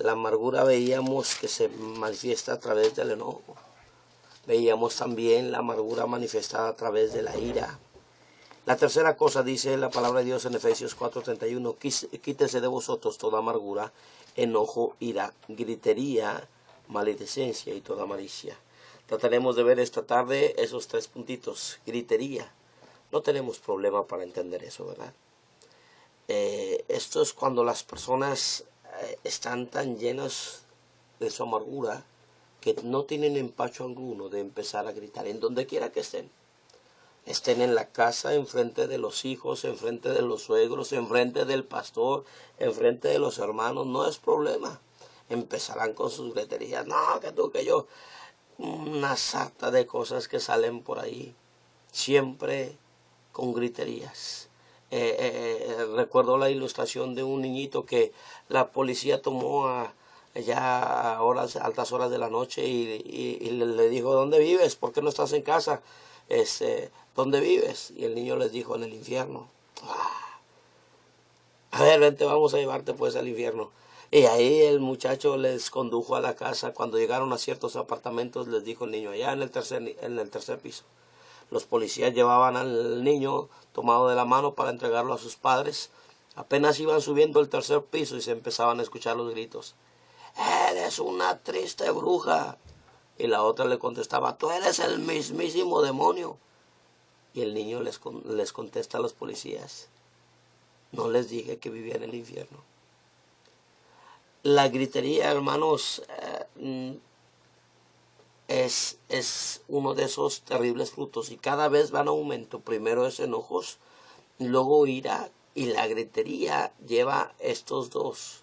La amargura veíamos que se manifiesta a través del enojo. Veíamos también la amargura manifestada a través de la ira. La tercera cosa dice la palabra de Dios en Efesios 4:31, quítese de vosotros toda amargura, enojo, ira, gritería, maledicencia y toda malicia. Trataremos de ver esta tarde esos tres puntitos. Gritería. No tenemos problema para entender eso, ¿verdad? Esto es cuando las personas están tan llenas de su amargura que no tienen empacho alguno de empezar a gritar en donde quiera que estén. Estén en la casa, enfrente de los hijos, enfrente de los suegros, enfrente del pastor, enfrente de los hermanos, no es problema. Empezarán con sus griterías, no, que tú, que yo, una sarta de cosas que salen por ahí, siempre con griterías. Recuerdo la ilustración de un niñito que la policía tomó ya a altas horas de la noche y le dijo, ¿dónde vives? ¿Por qué no estás en casa? ¿Dónde vives? Y el niño les dijo, en el infierno. A ver, vente, vamos a llevarte pues al infierno. Y ahí el muchacho les condujo a la casa. Cuando llegaron a ciertos apartamentos, les dijo el niño, allá en el tercer piso. Los policías llevaban al niño tomado de la mano para entregarlo a sus padres. Apenas iban subiendo el tercer piso y se empezaban a escuchar los gritos. Eres una triste bruja. Y la otra le contestaba, tú eres el mismísimo demonio. Y el niño les contesta a los policías, no les dije que vivía en el infierno. La gritería, hermanos, es uno de esos terribles frutos y cada vez van a aumento. Primero es enojos, luego ira, y la gritería lleva estos dos,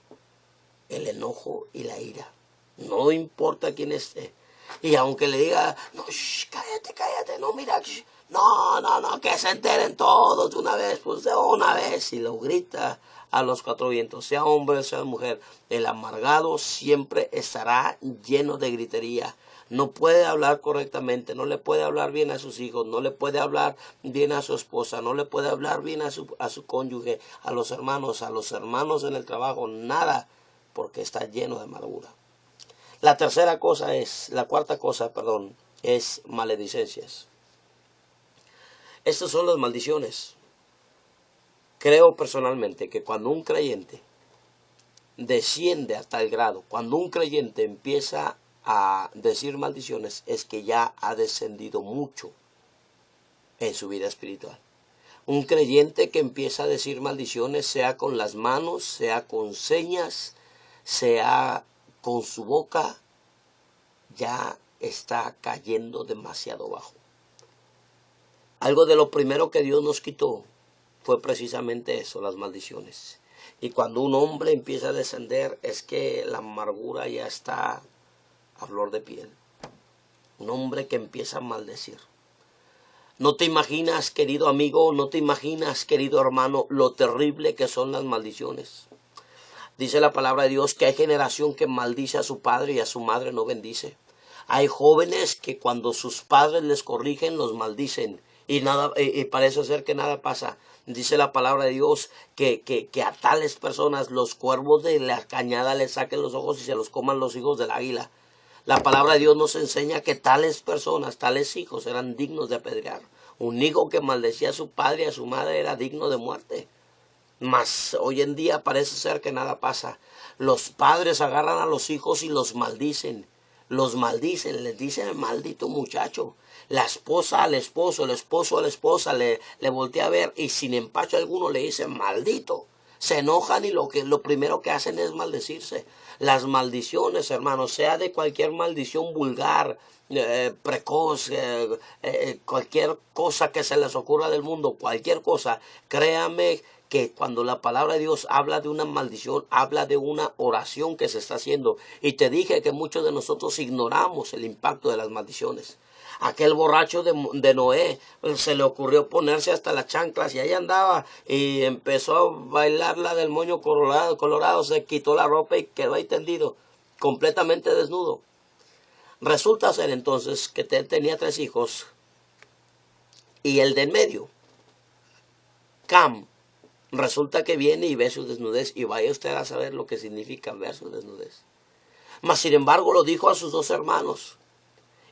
el enojo y la ira. No importa quién esté. Y aunque le diga, no, cállate, no, mira, no, que se enteren todos de una vez, pues de una vez, y lo grita a los cuatro vientos, sea hombre, sea mujer, el amargado siempre estará lleno de gritería. No puede hablar correctamente, no le puede hablar bien a sus hijos, no le puede hablar bien a su esposa, no le puede hablar bien a su cónyuge, a los hermanos en el trabajo, nada, porque está lleno de amargura. La cuarta cosa, es maledicencias. Estas son las maldiciones. Creo personalmente que cuando un creyente desciende a tal grado, cuando un creyente empieza a decir maldiciones, es que ya ha descendido mucho en su vida espiritual. Un creyente que empieza a decir maldiciones, sea con las manos, sea con señas, sea con su boca, ya está cayendo demasiado bajo. Algo de lo primero que Dios nos quitó fue precisamente eso, las maldiciones. Y cuando un hombre empieza a descender, es que la amargura ya está a flor de piel. Un hombre que empieza a maldecir. No te imaginas, querido amigo, no te imaginas, querido hermano, lo terrible que son las maldiciones. Dice la palabra de Dios que hay generación que maldice a su padre y a su madre no bendice. Hay jóvenes que cuando sus padres les corrigen los maldicen y parece ser que nada pasa. Dice la palabra de Dios que a tales personas los cuervos de la cañada les saquen los ojos y se los coman los hijos del águila. La palabra de Dios nos enseña que tales personas, tales hijos eran dignos de apedrear. Un hijo que maldecía a su padre y a su madre era digno de muerte. Mas hoy en día parece ser que nada pasa. Los padres agarran a los hijos y los maldicen. Los maldicen, les dicen maldito muchacho. La esposa al esposo, el esposo a la esposa le voltea a ver y sin empacho alguno le dicen maldito. Se enojan y lo primero que hacen es maldecirse. Las maldiciones, hermanos, sea de cualquier maldición vulgar, precoz, cualquier cosa que se les ocurra del mundo, cualquier cosa, créame que cuando la palabra de Dios habla de una maldición, habla de una oración que se está haciendo. Y te dije que muchos de nosotros ignoramos el impacto de las maldiciones. Aquel borracho de Noé se le ocurrió ponerse hasta las chanclas y ahí andaba y empezó a bailar la del moño colorado, se quitó la ropa y quedó ahí tendido, completamente desnudo. Resulta ser entonces que él tenía 3 hijos y el de en medio, Cam, Resulta que viene y ve su desnudez, y vaya usted a saber lo que significa ver su desnudez. Mas sin embargo lo dijo a sus dos hermanos.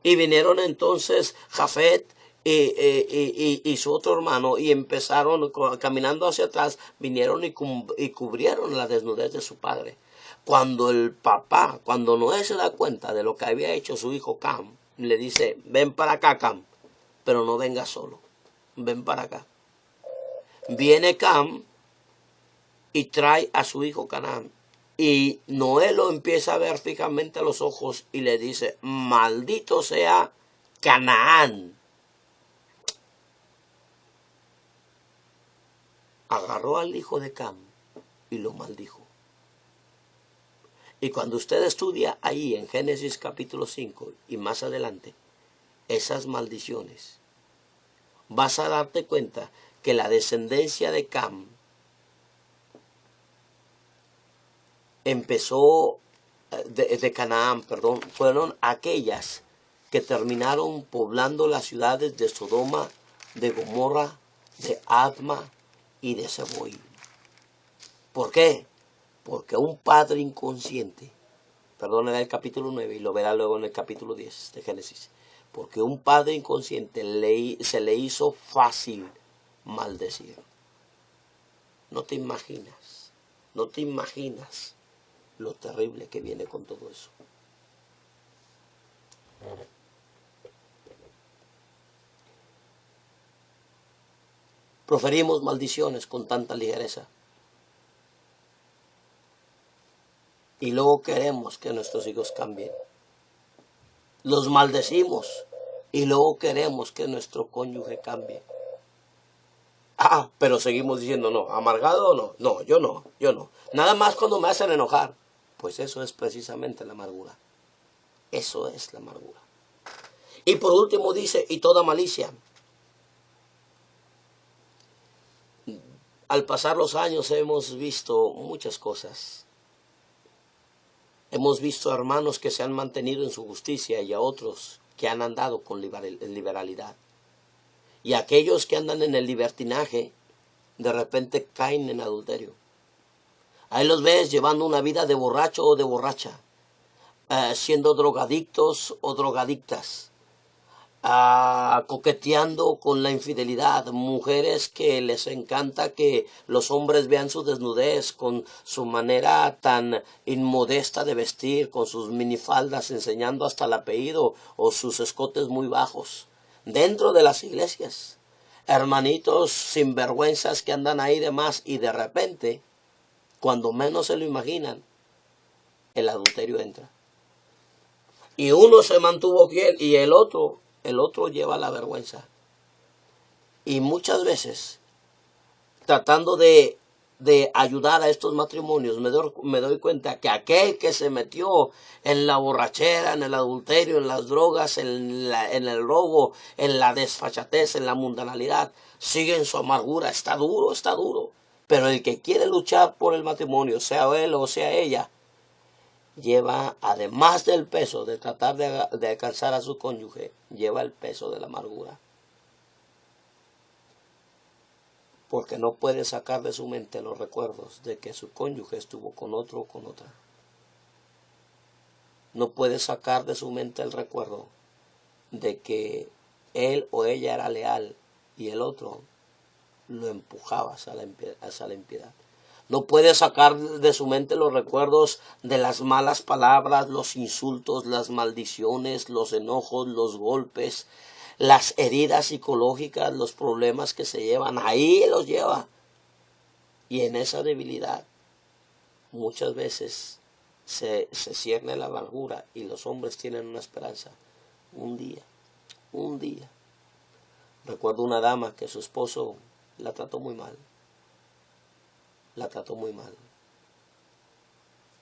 Y vinieron entonces Jafet y su otro hermano, y empezaron caminando hacia atrás, vinieron y cubrieron la desnudez de su padre. Cuando el papá, cuando Noé se da cuenta de lo que había hecho su hijo Cam, le dice: ven para acá, Cam, pero no venga solo, ven para acá. Viene Cam y trae a su hijo Canaán. Y Noé lo empieza a ver fijamente a los ojos y le dice: maldito sea Canaán. Agarró al hijo de Cam y lo maldijo. Y cuando usted estudia ahí en Génesis capítulo 5 y más adelante esas maldiciones, vas a darte cuenta que la descendencia de Cam empezó, de Canaán, perdón, fueron aquellas que terminaron poblando las ciudades de Sodoma, de Gomorra, de Adma y de Seboim. ¿Por qué? Porque un padre inconsciente, perdón, era el capítulo 9 y lo verá luego en el capítulo 10 de Génesis, porque un padre inconsciente se le hizo fácil maldecir. No te imaginas, no te imaginas lo terrible que viene con todo eso. Proferimos maldiciones con tanta ligereza. Y luego queremos que nuestros hijos cambien. Los maldecimos y luego queremos que nuestro cónyuge cambie. Pero seguimos diciendo: no, amargado o no. No, yo no, yo no. Nada más cuando me hacen enojar. Pues eso es precisamente la amargura. Eso es la amargura. Y por último dice: y toda malicia. Al pasar los años hemos visto muchas cosas. Hemos visto hermanos que se han mantenido en su justicia y a otros que han andado con liberalidad. Y aquellos que andan en el libertinaje, de repente caen en adulterio. Ahí los ves llevando una vida de borracho o de borracha, siendo drogadictos o drogadictas, coqueteando con la infidelidad, mujeres que les encanta que los hombres vean su desnudez, con su manera tan inmodesta de vestir, con sus minifaldas enseñando hasta el apellido o sus escotes muy bajos, dentro de las iglesias. Hermanitos sinvergüenzas que andan ahí de más, y de repente, cuando menos se lo imaginan, el adulterio entra. Y uno se mantuvo fiel y el otro lleva la vergüenza. Y muchas veces, tratando de ayudar a estos matrimonios, me doy cuenta que aquel que se metió en la borrachera, en el adulterio, en las drogas, en el robo, en la desfachatez, en la mundanalidad, sigue en su amargura. Está duro, está duro. Pero el que quiere luchar por el matrimonio, sea él o sea ella, lleva, además del peso de tratar de alcanzar a su cónyuge, lleva el peso de la amargura. Porque no puede sacar de su mente los recuerdos de que su cónyuge estuvo con otro o con otra. No puede sacar de su mente el recuerdo de que él o ella era leal y el otro lo empujaba hacia la impiedad. No puede sacar de su mente los recuerdos de las malas palabras, los insultos, las maldiciones, los enojos, los golpes, las heridas psicológicas, los problemas que se llevan. Ahí los lleva. Y en esa debilidad muchas veces se cierne la amargura y los hombres tienen una esperanza. Un día. Recuerdo una dama que su esposo la trató muy mal.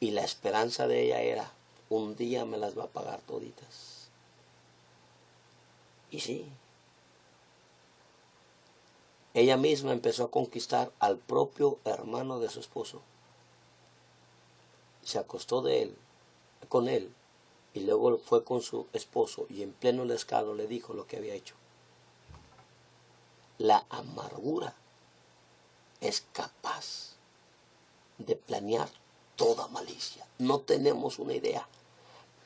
Y la esperanza de ella era: un día me las va a pagar toditas. Y sí, ella misma empezó a conquistar al propio hermano de su esposo. Se acostó con él, y luego fue con su esposo y en pleno descaro le dijo lo que había hecho. La amargura es capaz de planear toda malicia. No tenemos una idea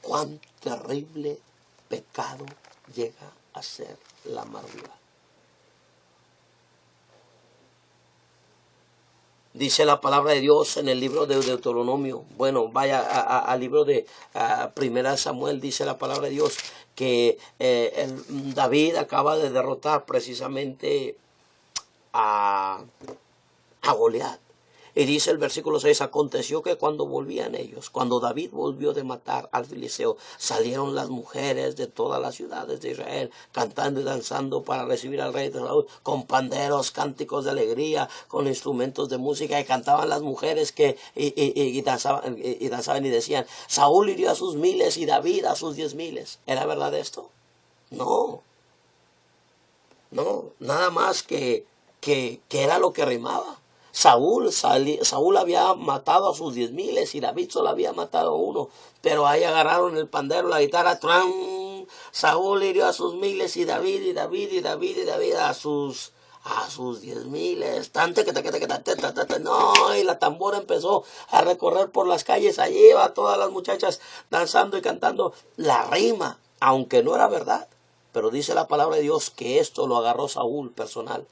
cuán terrible pecado llega a ser la amargura. Dice la palabra de Dios en el libro de Deuteronomio. Bueno, vaya al libro de Primera Samuel, dice la palabra de Dios que David acaba de derrotar precisamente a Goliat. Y dice el versículo 6, aconteció que cuando volvían ellos, cuando David volvió de matar al filisteo, salieron las mujeres de todas las ciudades de Israel, cantando y danzando para recibir al rey de Saúl, con panderos, cánticos de alegría, con instrumentos de música, y cantaban las mujeres y danzaban y decían, Saúl hirió a sus miles y David a sus 10,000. ¿Era verdad esto? No, nada más que era lo que rimaba. Saúl había matado a sus 10,000 y David solo había matado a uno. Pero ahí agarraron el pandero, la guitarra, ¡tran! Saúl hirió a sus miles y David a sus 10,000. No, y la tambora empezó a recorrer por las calles. Allí iba todas las muchachas danzando y cantando la rima, aunque no era verdad. Pero dice la palabra de Dios que esto lo agarró Saúl personal.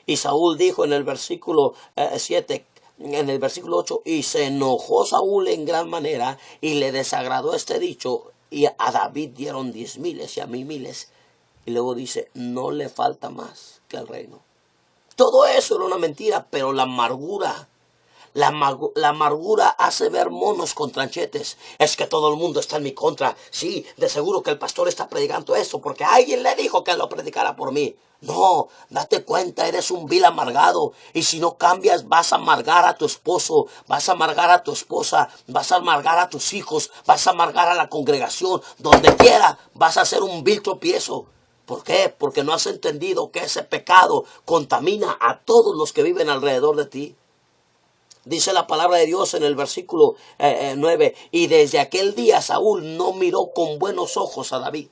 Y Saúl dijo en el versículo 7, en el versículo 8, y se enojó Saúl en gran manera y le desagradó este dicho, y a David dieron 10,000 y a mí 1,000. Y luego dice, no le falta más que el reino. Todo eso era una mentira, pero la amargura hace ver monos con tranchetes. Es que todo el mundo está en mi contra. Sí, de seguro que el pastor está predicando esto porque alguien le dijo que lo predicara por mí. No, date cuenta, eres un vil amargado. Y si no cambias, vas a amargar a tu esposo, vas a amargar a tu esposa, vas a amargar a tus hijos, vas a amargar a la congregación. Donde quiera vas a ser un vil tropiezo. ¿Por qué? Porque no has entendido que ese pecado contamina a todos los que viven alrededor de ti. Dice la palabra de Dios en el versículo 9, y desde aquel día Saúl no miró con buenos ojos a David.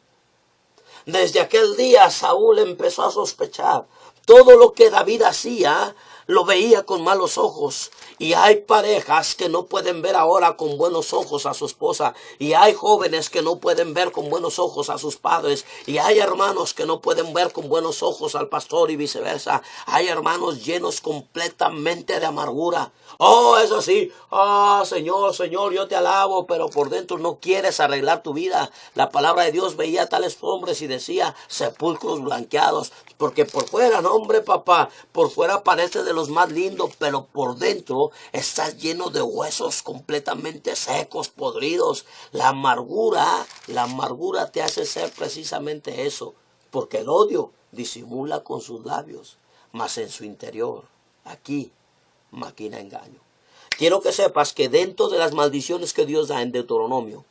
Desde aquel día Saúl empezó a sospechar. Todo lo que David hacía lo veía con malos ojos. Y hay parejas que no pueden ver ahora con buenos ojos a su esposa. Y hay jóvenes que no pueden ver con buenos ojos a sus padres. Y hay hermanos que no pueden ver con buenos ojos al pastor y viceversa. Hay hermanos llenos completamente de amargura. Oh, es así. Señor, yo te alabo, pero por dentro no quieres arreglar tu vida. La palabra de Dios veía a tales hombres y decía, sepulcros blanqueados. Porque por fuera, no hombre papá, por fuera parece de los más lindos, pero por dentro estás lleno de huesos completamente secos, podridos. La amargura te hace ser precisamente eso. Porque el odio disimula con sus labios, mas en su interior, aquí, maquina engaño. Quiero que sepas que dentro de las maldiciones que Dios da en Deuteronomio,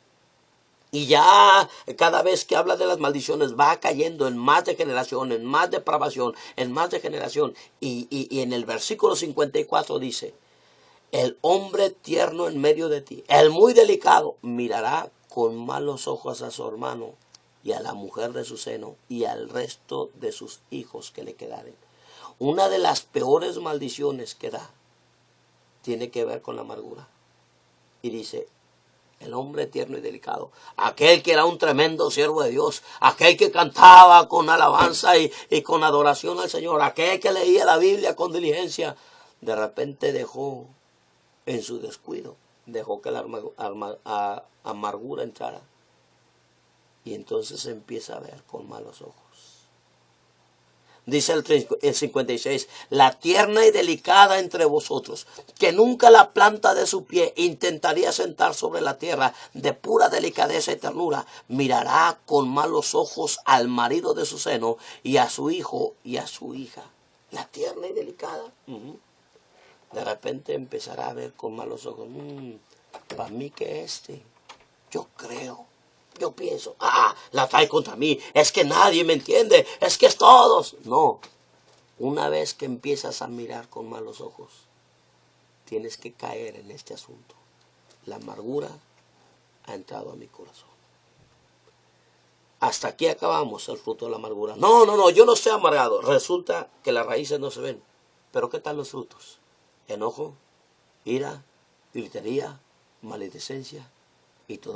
y ya cada vez que habla de las maldiciones va cayendo en más de generación, en más depravación, en más de generación. Y en el versículo 54 dice, el hombre tierno en medio de ti, el muy delicado, mirará con malos ojos a su hermano y a la mujer de su seno y al resto de sus hijos que le quedaren. Una de las peores maldiciones que da tiene que ver con la amargura. Y dice, el hombre tierno y delicado, aquel que era un tremendo siervo de Dios, aquel que cantaba con alabanza y con adoración al Señor, aquel que leía la Biblia con diligencia, de repente dejó en su descuido, dejó que la amargura entrara. Y entonces se empieza a ver con malos ojos. Dice el 56, la tierna y delicada entre vosotros, que nunca la planta de su pie intentaría sentar sobre la tierra, de pura delicadeza y ternura, mirará con malos ojos al marido de su seno y a su hijo y a su hija. La tierna y delicada. De repente empezará a ver con malos ojos. Para mí que yo creo. Yo pienso, la trae contra mí, es que nadie me entiende, es que es todos. No, una vez que empiezas a mirar con malos ojos, tienes que caer en este asunto. La amargura ha entrado a mi corazón. Hasta aquí acabamos el fruto de la amargura. No, yo no estoy amargado. Resulta que las raíces no se ven. Pero ¿qué tal los frutos? enojo, ira, gritería, maledicencia y todo.